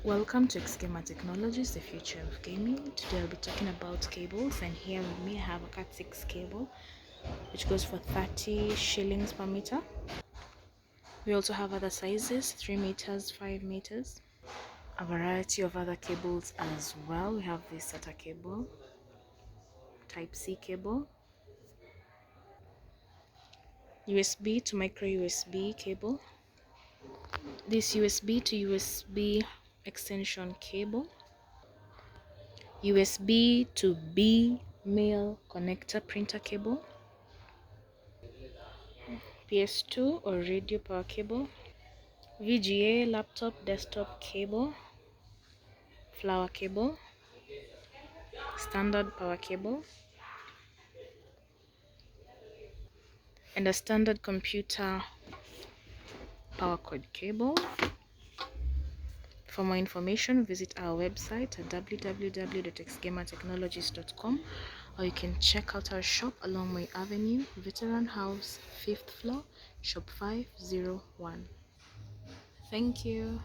Welcome to XGAMERtechnologies, the future of gaming. Today I'll be talking about cables, and here with me I have a Cat 6 cable which goes for 30 shillings per meter. We also have other sizes, 3 meters, 5 meters, a variety of other cables as well. We have this SATA cable, Type C cable, USB to micro USB cable, this USB to USB extension cable, USB to B mail connector printer cable, PS2 or radio power cable, VGA laptop desktop cable, flower cable, standard power cable, and a standard computer power cord cable. For more information, visit our website at www.xgamertechnologies.com, or you can check out our shop along Moi Avenue, Veteran House, 5th floor, shop 501. Thank you.